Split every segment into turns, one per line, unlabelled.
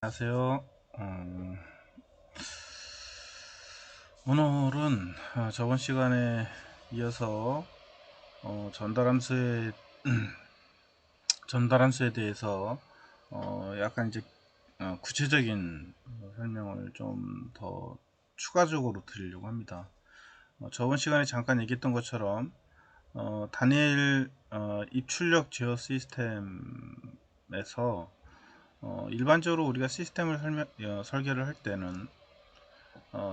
안녕하세요. 오늘은 저번 시간에 이어서 전달함수에 대해서 약간 이제 구체적인 설명을 좀 더 추가적으로 드리려고 합니다. 저번 시간에 잠깐 얘기했던 것처럼 다니엘 입출력 제어 시스템에서 일반적으로 우리가 시스템을 설계를 할 때는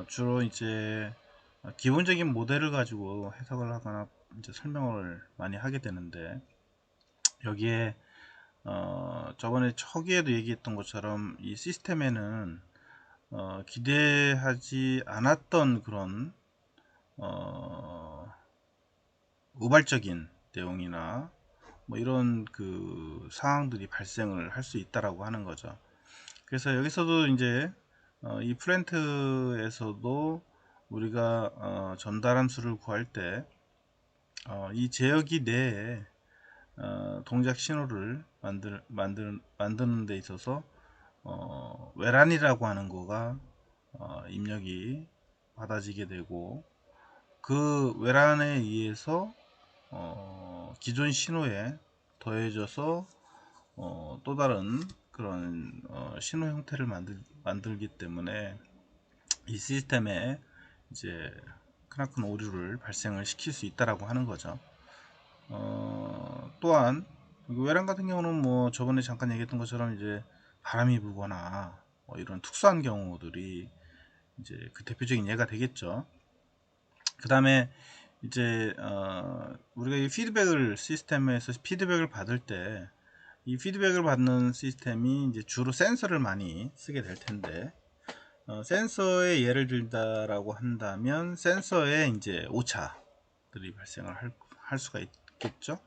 주로 이제 기본적인 모델을 가지고 해석을 하거나 이제 설명을 많이 하게 되는데, 여기에 저번에 초기에도 얘기했던 것처럼 이 시스템에는 기대하지 않았던 그런 어, 우발적인 내용이나 뭐 이런 그 상황들이 발생을 할 수 있다라고 하는 거죠. 그래서 여기서도 이제 이 플랜트에서도 우리가 전달함수를 구할 때 이 제어기 내에 동작 신호를 만드는 데 있어서 외란이라고 하는 거가 입력이 받아지게 되고, 그 외란에 의해서 기존 신호에 더해져서 또 다른 그런 신호 형태를 만들기 때문에 이 시스템에 이제 크나큰 오류를 발생을 시킬 수 있다라고 하는 거죠. 또한 외란 같은 경우는 뭐 저번에 잠깐 얘기했던 것처럼 이제 바람이 불거나 뭐 이런 특수한 경우들이 이제 그 대표적인 예가 되겠죠. 그 다음에 이제 우리가 이 피드백을 시스템에서 피드백을 받을 때 이 피드백을 받는 시스템이 이제 주로 센서를 많이 쓰게 될 텐데, 센서의 예를 들다라고 한다면 센서에 이제 오차들이 발생을 할 수가 있겠죠.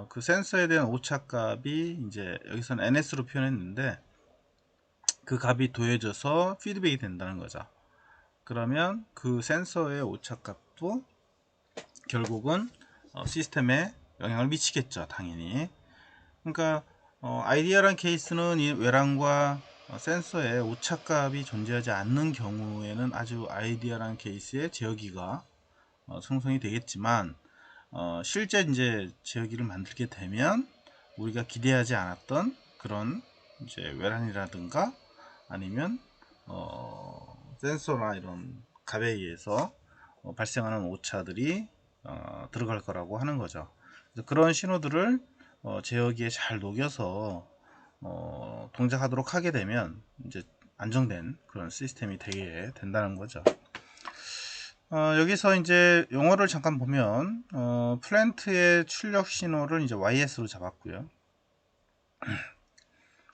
그 센서에 대한 오차 값이 이제 여기서는 NS로 표현했는데, 그 값이 더해져서 피드백이 된다는 거죠. 그러면 그 센서의 오차 값도 결국은 시스템에 영향을 미치겠죠, 당연히. 그러니까 아이디어란 케이스는 이 외랑과 센서의 오차값이 존재하지 않는 경우에는 아주 아이디어란 케이스의 제어기가 생성이 되겠지만, 실제 이제 제어기를 만들게 되면 우리가 기대하지 않았던 그런 이제 외란이라든가 아니면 센서나 이런 값에 의해서 발생하는 오차들이 들어갈 거라고 하는 거죠. 그래서 그런 신호들을 제어기에 잘 녹여서 동작하도록 하게 되면 이제 안정된 그런 시스템이 되게 된다는 거죠. 여기서 이제 용어를 잠깐 보면 플랜트의 출력 신호를 이제 YS로 잡았고요.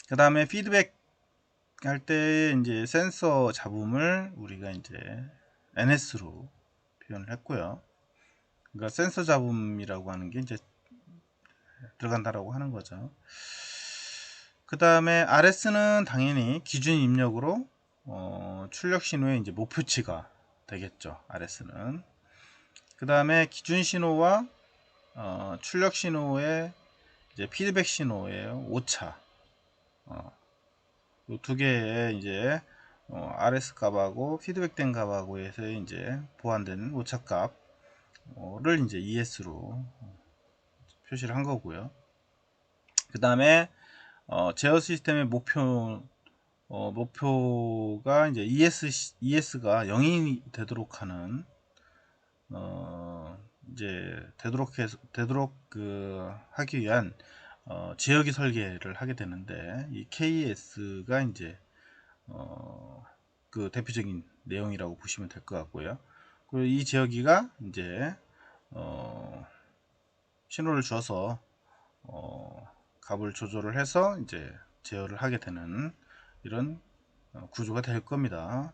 그 다음에 피드백 할 때 이제 센서 잡음을 우리가 이제 NS로 표현을 했고요. 그러니까 센서 잡음이라고 하는 게 이제 들어간다라고 하는 거죠. 그 다음에 RS는 당연히 기준 입력으로 출력 신호의 이제 목표치가 되겠죠. RS는. 그 다음에 기준 신호와 출력 신호의 이제 피드백 신호의 오차, 이 두 개의 이제 RS 값하고 피드백된 값하고 해서 이제 보완된 오차 값을 이제 ES로 표시를 한 거고요. 그 다음에 제어 시스템의 목표가 이제 ES가 0이 되도록 하는 이제 되도록 그 하기 위한 제어기 설계를 하게 되는데, 이 KS가 이제 그 대표적인 내용이라고 보시면 될 것 같고요. 그리고 이 제어기가 이제 신호를 줘서 값을 조절을 해서 이제 제어를 하게 되는 이런 구조가 될 겁니다.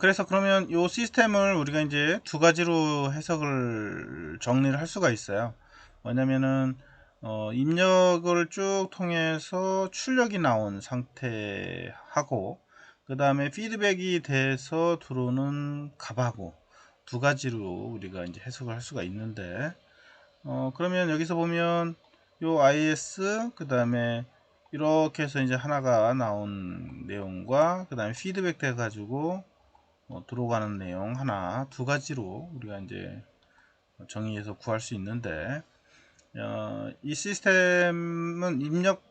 그래서 그러면 이 시스템을 우리가 이제 두 가지로 해석을 정리를 할 수가 있어요. 뭐냐면은 입력을 쭉 통해서 출력이 나온 상태하고, 그 다음에 피드백이 돼서 들어오는 값하고 두 가지로 우리가 이제 해석을 할 수가 있는데, 그러면 여기서 보면 요 is 그 다음에 이렇게 해서 이제 하나가 나온 내용과 그 다음에 피드백 돼 가지고 들어가는 내용 하나 두 가지로 우리가 이제 정의해서 구할 수 있는데 이 시스템은 입력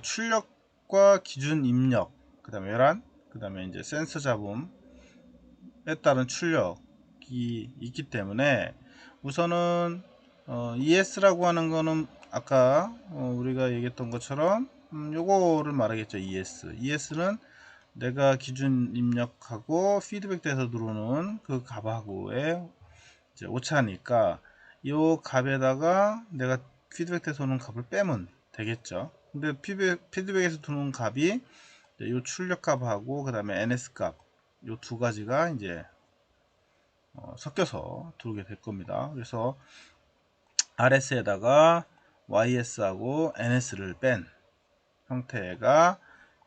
출력과 기준 입력 그 다음에 외란 그 다음에 이제 센서 잡음에 따른 출력이 있기 때문에 우선은 ES라고 하는 거는 아까 우리가 얘기했던 것처럼 요거를 말하겠죠. ES는 내가 기준 입력하고 피드백 돼서 들어오는 그 값하고의 이제 오차니까 이 값에다가 내가 피드백 돼서 오는 값을 빼면 되겠죠. 근데 피드백에서 들어오는 값이 이 출력 값하고 그 다음에 NS 값 이 두 가지가 이제 섞여서 들어오게 될 겁니다. 그래서 RS에다가 YS하고 NS를 뺀 형태가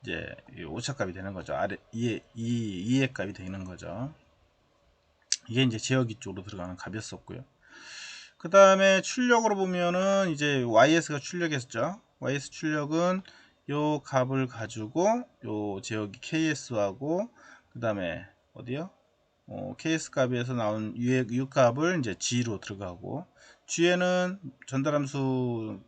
이제 오차값이 되는 거죠. 이해 값이 되는 거죠. 이게 이제 제어기 쪽으로 들어가는 값이었었고요. 그 다음에 출력으로 보면은 이제 YS가 출력했죠. YS 출력은 요 값을 가지고 요 제어기 KS하고 그 다음에 어디요? KS 값에서 나온 U 값을 이제 G로 들어가고 G에는 전달함수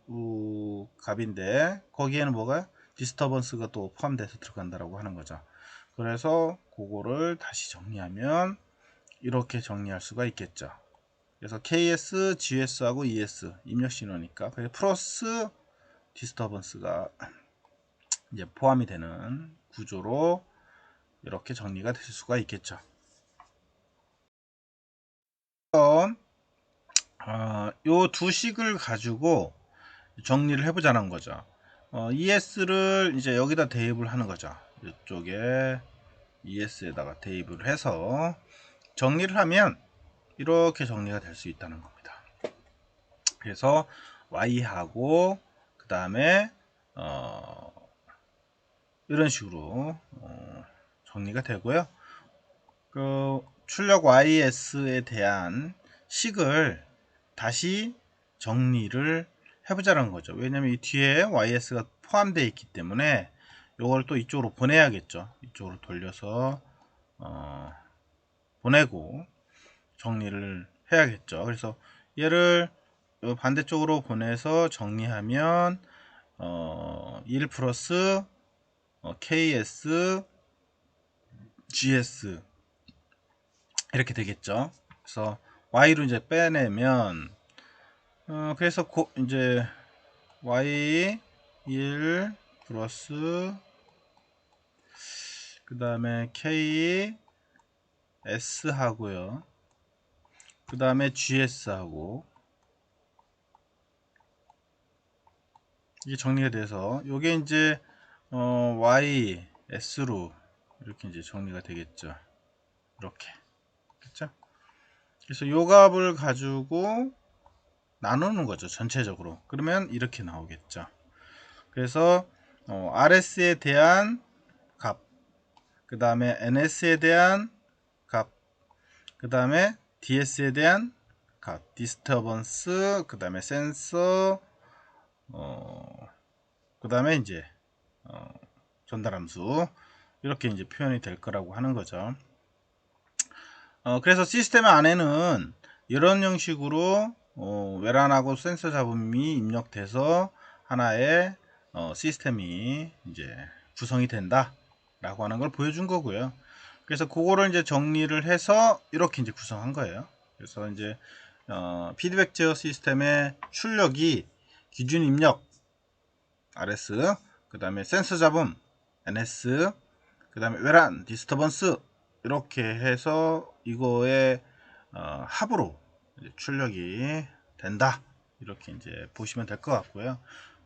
값인데 거기에는 뭐가 디스터번스가 또 포함돼서 들어간다라고 하는 거죠. 그래서 그거를 다시 정리하면 이렇게 정리할 수가 있겠죠. 그래서 KS, GS하고 ES 입력 신호니까 플러스 디스터번스가 이제 포함이 되는 구조로 이렇게 정리가 될 수가 있겠죠. 요 두 식을 가지고 정리를 해보자는 거죠. ES를 이제 여기다 대입을 하는 거죠. 이쪽에 ES에다가 대입을 해서 정리를 하면 이렇게 정리가 될 수 있다는 겁니다. 그래서 Y하고 그 다음에 이런 식으로 정리가 되고요. 그 출력 YS에 대한 식을 다시 정리를 해보자는 거죠. 왜냐면 이 뒤에 YS가 포함되어 있기 때문에 이걸 또 이쪽으로 보내야겠죠. 이쪽으로 돌려서 보내고 정리를 해야겠죠. 그래서 얘를 반대쪽으로 보내서 정리하면 1 플러스 KS GS 이렇게 되겠죠. 그래서 Y로 이제 빼내면 그래서 이제 Y 1 플러스 그 다음에 K S 하고요. 그 다음에 GS 하고 이게 정리가 돼서 요게 이제 Y S로 이렇게 이제 정리가 되겠죠. 이렇게 그렇죠? 그래서 요 값을 가지고 나누는 거죠. 전체적으로. 그러면 이렇게 나오겠죠. 그래서 RS에 대한 값, 그 다음에 NS에 대한 값, 그 다음에 DS에 대한 값, 디스터번스, 그 다음에 센서, 그 다음에 이제 전달함수 이렇게 이제 표현이 될 거라고 하는 거죠. 그래서 시스템 안에는 이런 형식으로 외란하고 센서 잡음이 입력돼서 하나의 시스템이 이제 구성이 된다 라고 하는 걸 보여준 거고요. 그래서 그거를 이제 정리를 해서 이렇게 이제 구성한 거예요. 그래서 이제 피드백 제어 시스템의 출력이 기준 입력 RS, 그 다음에 센서 잡음 NS, 그 다음에 외란 디스터번스 이렇게 해서 이거의 합으로 이제 출력이 된다 이렇게 이제 보시면 될 것 같고요.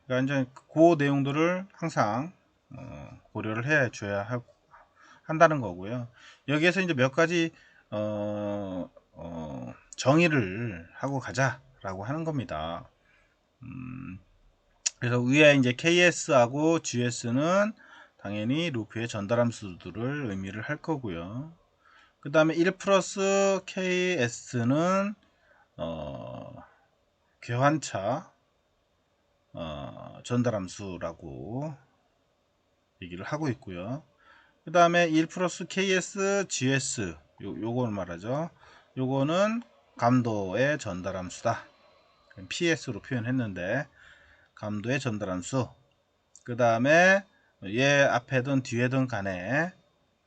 그러니까 이제 그 내용들을 항상 고려를 해 줘야 한다는 거고요. 여기에서 이제 몇 가지 정의를 하고 가자라고 하는 겁니다. 그래서 위에 이제 KS하고 GS는 당연히 루프의 전달함수들을 의미를 할 거고요. 그 다음에 1 플러스 KS는 교환차 전달함수라고 얘기를 하고 있고요. 그 다음에 1 플러스 ks gs 요걸 말하죠. 요거는 감도의 전달함수다. ps로 표현했는데 감도의 전달함수. 그 다음에 얘 앞에든 뒤에든 간에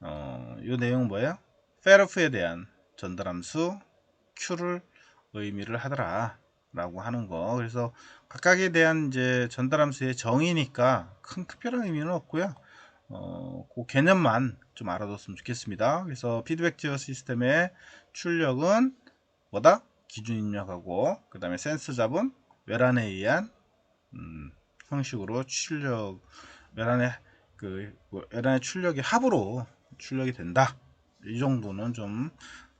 요 내용 뭐예요? 페르프에 대한 전달함수 q를 의미를 하더라 라고 하는 거. 그래서 각각에 대한 이제 전달함수의 정의니까 큰 특별한 의미는 없고요. 그 개념만 좀 알아뒀으면 좋겠습니다. 그래서 피드백 제어 시스템의 출력은 뭐다? 기준 입력하고 그 다음에 센스 잡음 외란에 의한 형식으로 출력 외란의 출력이 합으로 출력이 된다. 이 정도는 좀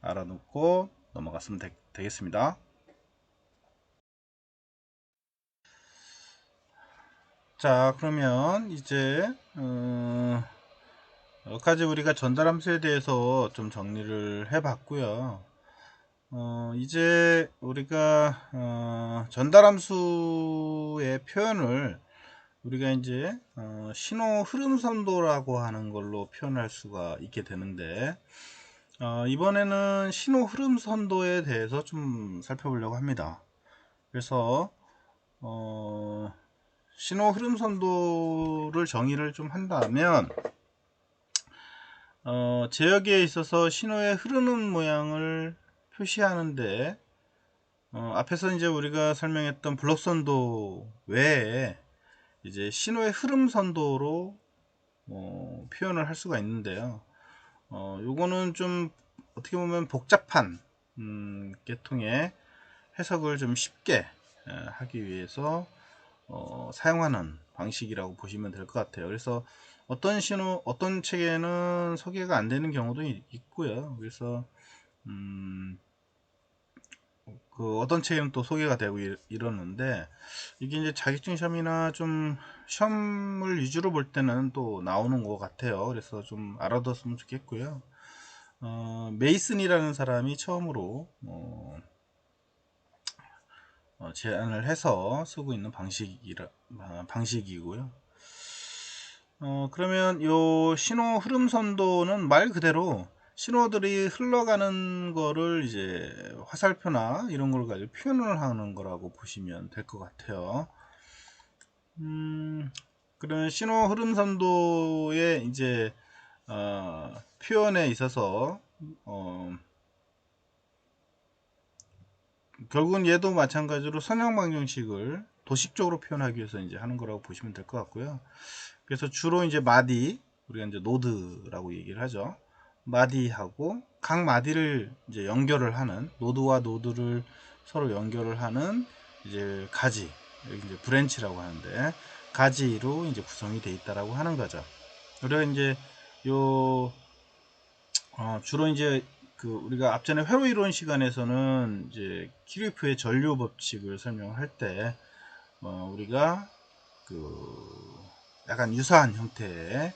알아놓고 넘어갔으면 되겠습니다. 자, 그러면 이제 여기까지 우리가 전달함수에 대해서 좀 정리를 해 봤고요. 이제 우리가 전달함수의 표현을 우리가 이제 신호 흐름 선도라고 하는 걸로 표현할 수가 있게 되는데 이번에는 신호 흐름 선도에 대해서 좀 살펴보려고 합니다. 그래서 신호 흐름 선도를 정의를 좀 한다면 제어기에 있어서 신호의 흐르는 모양을 표시하는데 앞에서 이제 우리가 설명했던 블록 선도 외에 이제 신호의 흐름 선도로 표현을 할 수가 있는데요. 요거는 좀 어떻게 보면 복잡한 계통의 해석을 좀 쉽게 하기 위해서 사용하는 방식이라고 보시면 될 것 같아요. 그래서 어떤 책에는 소개가 안 되는 경우도 있고요. 그래서 그 어떤 책에는 또 소개가 되고 이러는데 이게 이제 자격증 시험이나 좀 시험을 위주로 볼 때는 또 나오는 것 같아요. 그래서 좀 알아뒀으면 좋겠고요. 메이슨이라는 사람이 처음으로 제안을 해서 쓰고 있는 방식이고요. 그러면 요 신호 흐름 선도는 말 그대로 신호들이 흘러가는 거를 이제 화살표나 이런 걸 가지고 표현을 하는 거라고 보시면 될 것 같아요. 그런 신호 흐름 선도의 이제 표현에 있어서 결국은 얘도 마찬가지로 선형 방정식을 도식적으로 표현하기 위해서 이제 하는 거라고 보시면 될 것 같고요. 그래서 주로 이제 마디, 우리가 이제 노드라고 얘기를 하죠. 마디하고 각 마디를 이제 연결을 하는, 노드와 노드를 서로 연결을 하는 이제 가지, 여기 이제 브랜치라고 하는데 가지로 이제 구성이 되어 있다라고 하는 거죠. 그리고 이제 요 주로 이제 그 우리가 앞전에 회로 이론 시간에서는 이제 키르프의 전류 법칙을 설명할 때 우리가 그 약간 유사한 형태의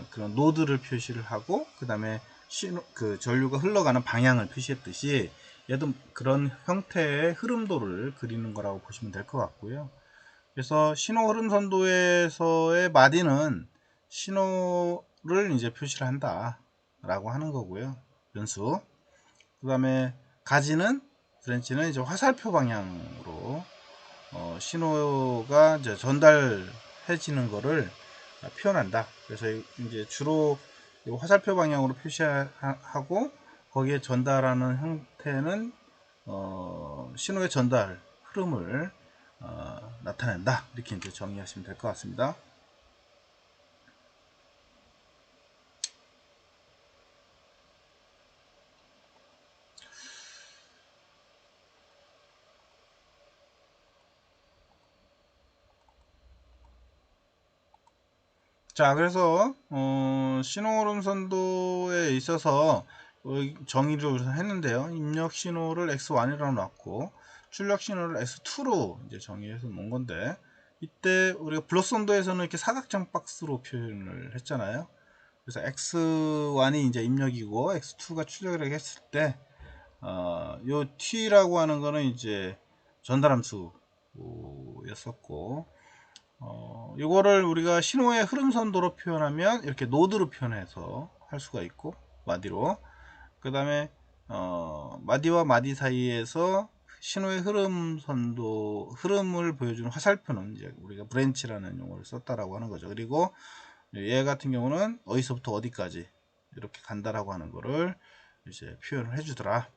그런 노드를 표시를 하고 그 다음에 그 전류가 흘러가는 방향을 표시했듯이 얘도 그런 형태의 흐름도를 그리는 거라고 보시면 될 것 같고요. 그래서 신호 흐름 선도에서의 마디는 신호를 이제 표시를 한다 라고 하는 거고요. 변수. 그 다음에 가지는 브랜치는 이제 화살표 방향으로 신호가 이제 전달해지는 거를 표현한다. 그래서 이제 주로 화살표 방향으로 표시하고 거기에 전달하는 형태는 신호의 전달 흐름을 나타낸다. 이렇게 이제 정의하시면 될 것 같습니다. 자, 그래서 신호흐름 선도에 있어서 정의를 했는데요. 입력 신호를 X1이라고 놨고 출력 신호를 X2로 이제 정의해서 놓은 건데 이때 우리가 블록 선도에서는 이렇게 사각형 박스로 표현을 했잖아요. 그래서 X1이 이제 입력이고 X2가 출력을 했을 때 요 T라고 하는 거는 이제 전달함수 였었고, 이거를 우리가 신호의 흐름선도로 표현하면 이렇게 노드로 표현해서 할 수가 있고, 마디로. 그 다음에 마디와 마디 사이에서 신호의 흐름을 보여주는 화살표는 이제 우리가 브랜치라는 용어를 썼다라고 하는 거죠. 그리고 얘 같은 경우는 어디서부터 어디까지 이렇게 간다라고 하는 거를 이제 표현을 해주더라.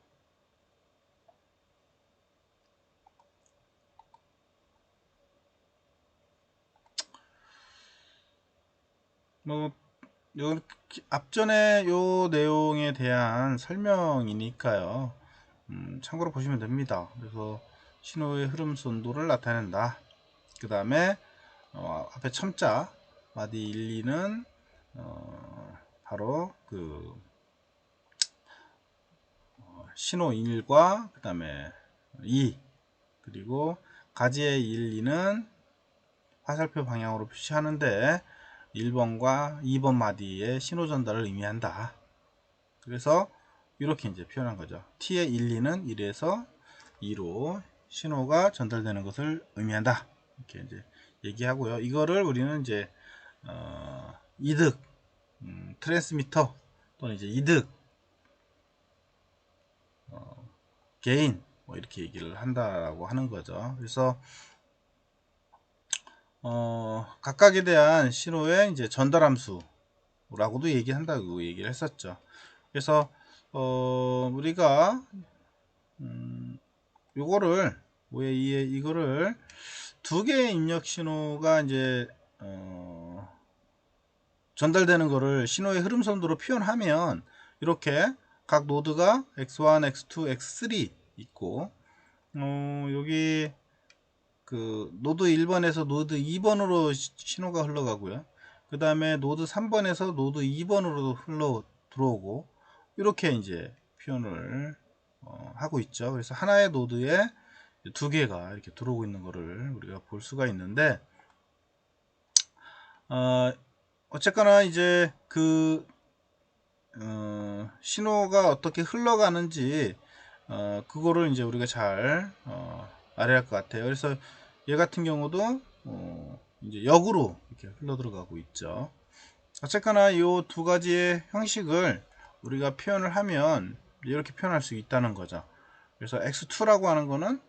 뭐 앞전에 요 내용에 대한 설명이니까요. 참고로 보시면 됩니다. 그래서 신호의 흐름 선도를 나타낸다. 그 다음에 앞에 첨자 마디 1, 2는 바로 그 신호 1과 그 다음에 2, 그리고 가지의 1, 2는 화살표 방향으로 표시하는데 1번과 2번 마디의 신호 전달을 의미한다. 그래서 이렇게 이제 표현한 거죠. T의 1, 2는 1에서 2로 신호가 전달되는 것을 의미한다. 이렇게 이제 얘기하고요. 이거를 우리는 이제 이득 트랜스미터 또는 이제 이득 게인 뭐 이렇게 얘기를 한다라고 하는 거죠. 그래서 각각에 대한 신호의 이제 전달 함수라고도 얘기한다고 얘기를 했었죠. 그래서 우리가 요거를 이거를 두 개의 입력 신호가 이제 전달되는 거를 신호의 흐름 선도로 표현하면 이렇게 각 노드가 x1, x2, x3 있고 여기 그 노드 1번에서 노드 2번으로 신호가 흘러가고요. 그 다음에 노드 3번에서 노드 2번으로 흘러 들어오고 이렇게 이제 표현을 하고 있죠. 그래서 하나의 노드에 두 개가 이렇게 들어오고 있는 거를 우리가 볼 수가 있는데 어쨌거나 이제 그 신호가 어떻게 흘러가는지 그거를 이제 우리가 잘 알아야 할 것 같아요. 그래서 얘 같은 경우도 이제 역으로 이렇게 흘러 들어가고 있죠. 어쨌거나 이 두 가지의 형식을 우리가 표현을 하면 이렇게 표현할 수 있다는 거죠. 그래서 x2라고 하는 거는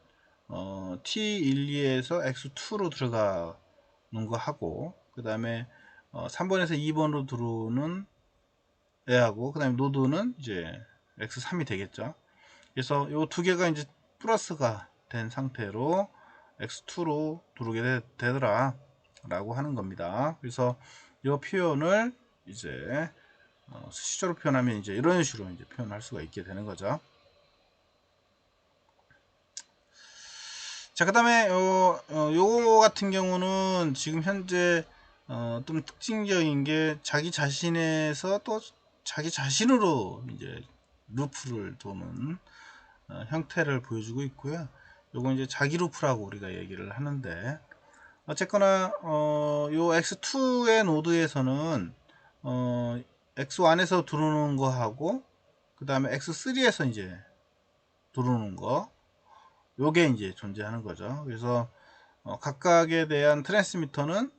t1, 2에서 x2로 들어가는 거 하고 그 다음에 3번에서 2번으로 들어오는 애하고 그 다음에 노드는 이제 x3이 되겠죠. 그래서 이 두 개가 이제 플러스가 된 상태로 x2로 들어오게 되더라 라고 하는 겁니다. 그래서 이 표현을 이제 수식어로 표현하면 이제 이런 식으로 이제 표현할 수가 있게 되는 거죠. 자, 그 다음에 요거 같은 경우는 지금 현재 좀 특징적인 게 자기 자신에서 또 자기 자신으로 이제 루프를 도는 형태를 보여주고 있고요. 요거 이제 자기 루프라고 우리가 얘기를 하는데 어쨌거나 요 x2의 노드에서는 x1에서 들어오는 거 하고 그 다음에 x3에서 이제 들어오는 거 요게 이제 존재하는 거죠. 그래서 각각에 대한 트랜스미터는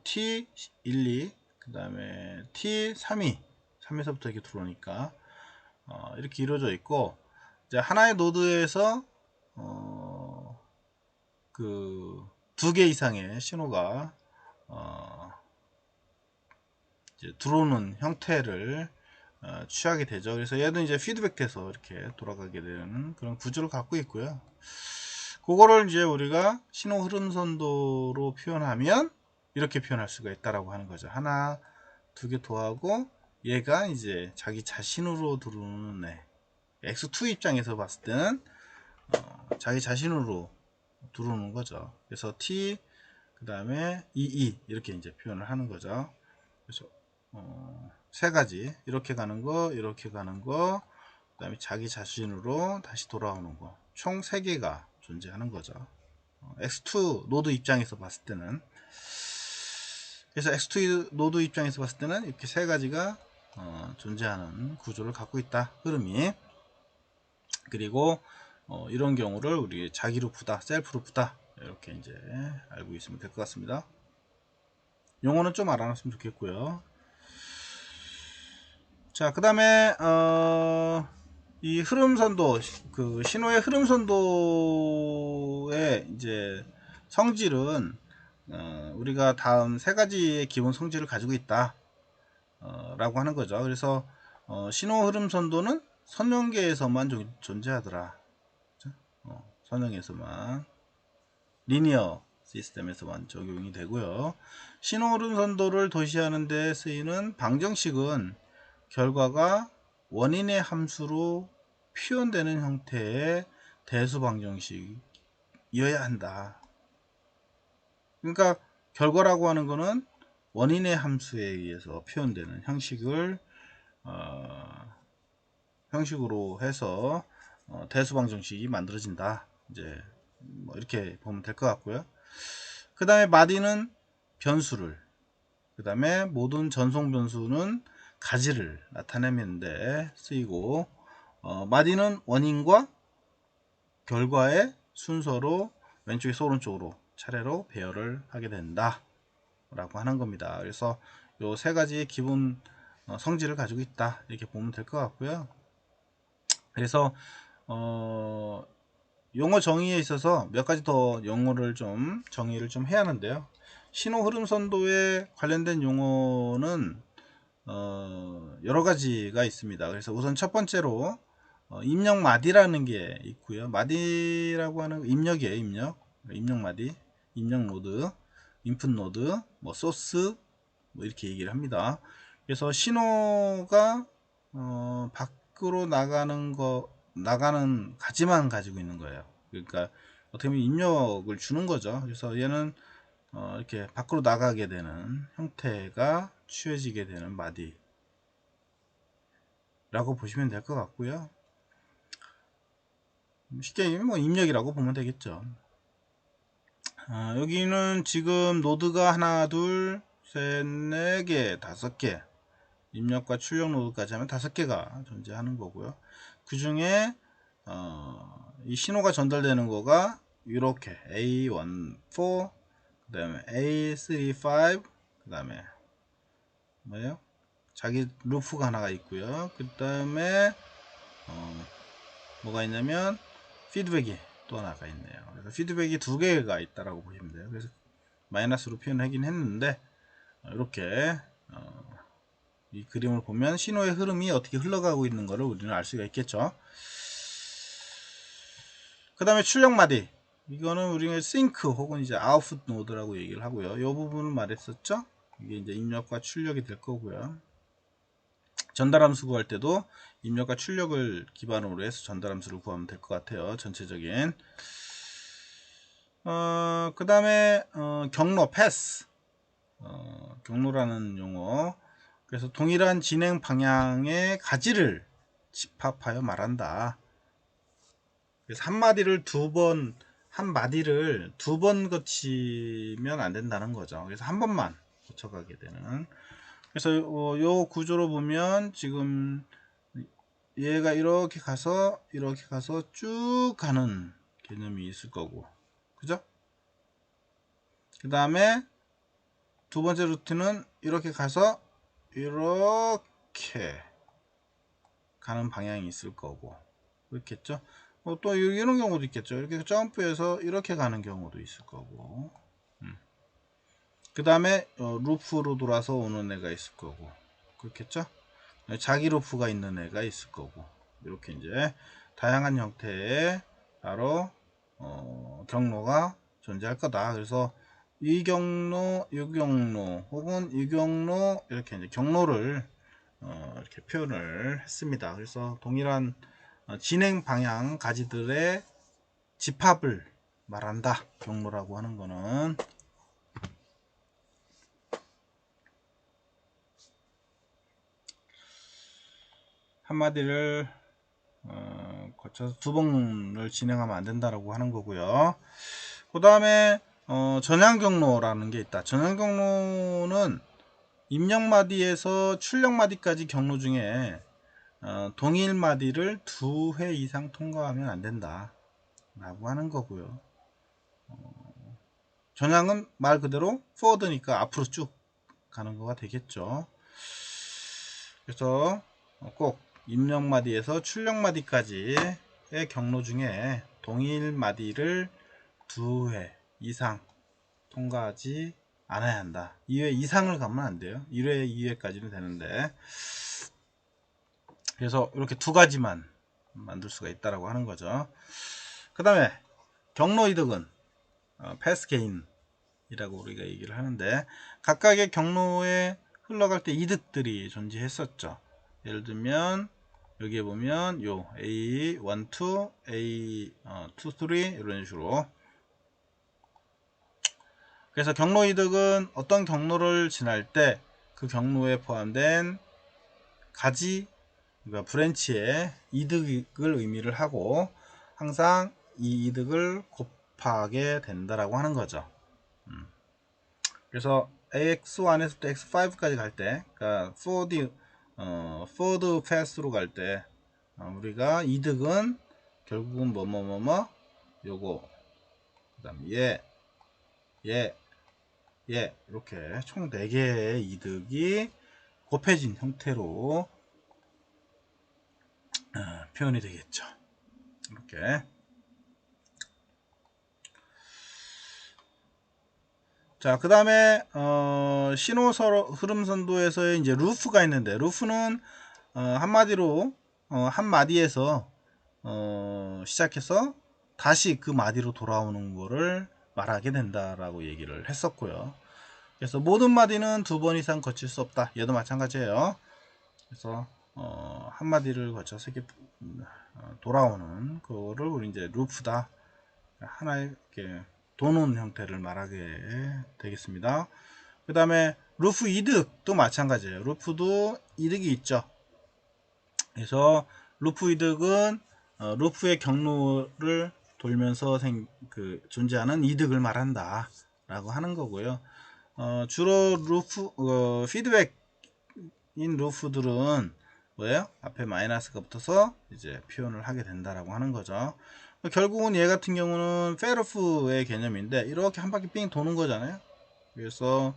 T12 그 다음에 T32 3에서부터 이렇게 들어오니까 이렇게 이루어져 있고 이제 하나의 노드에서 그 두 개 이상의 신호가 이제 들어오는 형태를 취하게 되죠. 그래서 얘도 이제 피드백 돼서 이렇게 돌아가게 되는 그런 구조를 갖고 있고요. 그거를 이제 우리가 신호 흐름 선도로 표현하면 이렇게 표현할 수가 있다라고 하는 거죠. 하나, 두 개 더하고 얘가 이제 자기 자신으로 들어오는 애. x2 입장에서 봤을 때는 자기 자신으로 들어오는 거죠. 그래서 t 그 다음에 22 이렇게 이제 표현을 하는 거죠. 그래서 세 가지 이렇게 가는 거, 이렇게 가는 거, 그 다음에 자기 자신으로 다시 돌아오는 거, 총 3개가 존재하는 거죠. x2 노드 입장에서 봤을 때는 그래서 x2 노드 입장에서 봤을 때는 이렇게 세 가지가 존재하는 구조를 갖고 있다. 흐름이. 그리고 이런 경우를 우리 자기 루프다, 셀프 루프다 이렇게 이제 알고 있으면 될 것 같습니다. 용어는 좀 알아놨으면 좋겠고요. 자, 그 다음에 이 흐름선도, 그 신호의 흐름선도의 이제 성질은 우리가 다음 세 가지의 기본 성질을 가지고 있다 라고 하는 거죠. 그래서 신호 흐름선도는 선형계에서만 존재하더라. 선형에서만, 리니어 시스템에서만 적용이 되고요. 신호 흐름선도를 도시하는 데 쓰이는 방정식은 결과가 원인의 함수로 표현되는 형태의 대수 방정식이어야 한다. 그러니까 결과라고 하는 것은 원인의 함수에 의해서 표현되는 형식을 형식으로 해서 대수 방정식이 만들어진다. 이제 뭐 이렇게 보면 될 것 같고요. 그 다음에 마디는 변수를, 그 다음에 모든 전송 변수는 가지를 나타내는데 쓰이고, 마디는 원인과 결과의 순서로 왼쪽에서 오른쪽으로 차례로 배열을 하게 된다 라고 하는 겁니다. 그래서 요 세 가지의 기본 성질을 가지고 있다 이렇게 보면 될 것 같고요. 그래서 용어 정의에 있어서 몇 가지 더 용어를 좀 정의를 좀 해야 하는데요. 신호 흐름 선도에 관련된 용어는 여러 가지가 있습니다. 그래서 우선 첫 번째로 입력 마디라는 게 있고요. 마디라고 하는 입력이에요. 입력 마디, 입력 노드, 인풋 노드, 뭐 소스 뭐 이렇게 얘기를 합니다. 그래서 신호가 밖으로 나가는 가지만 가지고 있는 거예요. 그러니까 어떻게 보면 입력을 주는 거죠. 그래서 얘는 이렇게 밖으로 나가게 되는 형태가 취해지게 되는 마디라고 보시면 될 것 같고요. 쉽게 얘기하면 뭐 입력이라고 보면 되겠죠. 여기는 지금 노드가 하나, 둘, 셋, 네 개, 다섯 개, 입력과 출력 노드까지 하면 5개가 존재하는 거고요. 그 중에 이 신호가 전달되는 거가 이렇게 A14, 그 다음에 A35, 그 다음에 뭐예요? 자기 루프가 하나가 있고요. 그 다음에 뭐가 있냐면 피드백이 또 하나가 있네요. 그래서 피드백이 2개가 있다라고 보시면 돼요. 그래서 마이너스로 표현하긴 했는데 이렇게 이 그림을 보면 신호의 흐름이 어떻게 흘러가고 있는 것을 우리는 알 수가 있겠죠. 그 다음에 출력 마디, 이거는 우리가 싱크 혹은 이제 아웃풋 노드라고 얘기를 하고요. 이 부분을 말했었죠. 이게 이제 입력과 출력이 될 거고요. 전달함수 구할 때도 입력과 출력을 기반으로 해서 전달함수를 구하면 될 것 같아요. 전체적인. 그 다음에 경로 패스, 경로라는 용어. 그래서 동일한 진행 방향의 가지를 집합하여 말한다. 그래서 한 마디를 두 번 거치면 안 된다는 거죠. 그래서 한 번만 거쳐가게 되는. 그래서 요 구조로 보면 지금 얘가 이렇게 가서 쭉 가는 개념이 있을 거고, 그죠? 그 다음에 두 번째 루트는 이렇게 가서 이렇게 가는 방향이 있을 거고, 그렇겠죠? 또 이런 경우도 있겠죠. 이렇게 점프해서 이렇게 가는 경우도 있을 거고, 그 다음에 루프로 돌아서 오는 애가 있을 거고, 그렇겠죠? 자기 루프가 있는 애가 있을 거고, 이렇게 이제 다양한 형태의 바로 경로가 존재할 거다. 그래서 이 경로, 이 경로, 혹은 이 경로, 이렇게 이제 경로를 이렇게 표현을 했습니다. 그래서 동일한 진행 방향 가지들의 집합을 말한다. 경로라고 하는 거는. 한마디를 거쳐서 2번을 진행하면 안 된다라고 하는 거고요. 그 다음에 전향 경로라는 게 있다. 전향 경로는 입력 마디에서 출력 마디까지 경로 중에 동일 마디를 2회 이상 통과하면 안 된다 라고 하는 거고요. 전향은 말 그대로 forward니까 앞으로 쭉 가는 거가 되겠죠. 그래서 꼭 입력마디에서 출력마디까지의 경로 중에 동일 마디를 2회 이상 통과하지 않아야 한다. 2회 이상을 가면 안 돼요. 1회, 2회까지는 되는데, 그래서 이렇게 두 가지만 만들 수가 있다라고 하는 거죠. 그 다음에 경로 이득은 패스 게인이라고 우리가 얘기를 하는데, 각각의 경로에 흘러갈 때 이득들이 존재했었죠. 예를 들면 여기에 보면 요 A12, A23 이런 식으로. 그래서 경로 이득은 어떤 경로를 지날 때 그 경로에 포함된 가지, 그러니까 브랜치의 이득을 의미를 하고 항상 이 이득을 곱하게 된다라고 하는 거죠. 그래서 AX1에서부터 X5까지 갈 때, 그러니까 forward pass로 갈 때 우리가 이득은 결국은 뭐뭐뭐뭐 요거 그 다음 얘 이렇게 총 4개의 이득이 곱해진 형태로 표현이 되겠죠. 이렇게. 자, 그 다음에 신호 흐름 선도에서의 이제 루프가 있는데, 루프는 한마디로 한 마디에서 시작해서 다시 그 마디로 돌아오는 거를 말하게 된다라고 얘기를 했었고요. 그래서 모든 마디는 2번 이상 거칠 수 없다. 얘도 마찬가지예요. 그래서 한 마디를 거쳐서 이렇게 돌아오는 거를 우리 이제 루프다. 하나의 이렇게 도는 형태를 말하게 되겠습니다. 그 다음에 루프 이득도 마찬가지예요. 루프도 이득이 있죠. 그래서 루프 이득은 루프의 경로를 돌면서 존재하는 이득을 말한다 라고 하는 거고요. 주로 루프 피드백인 루프들은 뭐예요? 앞에 마이너스가 붙어서 이제 표현을 하게 된다라고 하는 거죠. 결국은 얘 같은 경우는 페르프의 개념인데 이렇게 한 바퀴 삥 도는 거잖아요. 그래서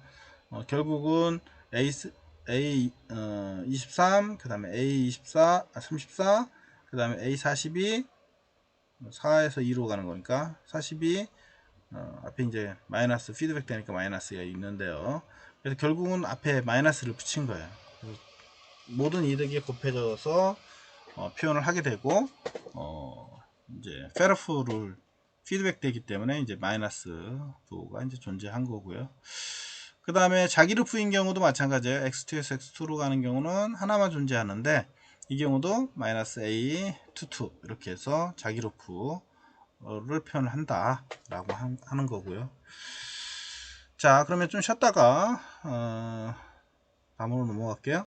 결국은 A23, 그 다음에 A24, 34, 그 다음에 A42, 4에서 2로 가는 거니까 42, 앞에 이제 마이너스 피드백 되니까 마이너스가 있는데요. 그래서 결국은 앞에 마이너스를 붙인 거예요. 모든 이득이 곱해져서 표현을 하게 되고 이제 페르프를 피드백 되기 때문에 이제 마이너스 부가 이제 존재한 거고요. 그 다음에 자기 루프인 경우도 마찬가지예요. x2에서 x2로 가는 경우는 하나만 존재하는데 이 경우도 마이너스 a to 2 이렇게 해서 자기 루프를 표현을 한다 라고 하는 거고요. 자, 그러면 좀 쉬었다가 다음으로 넘어갈게요.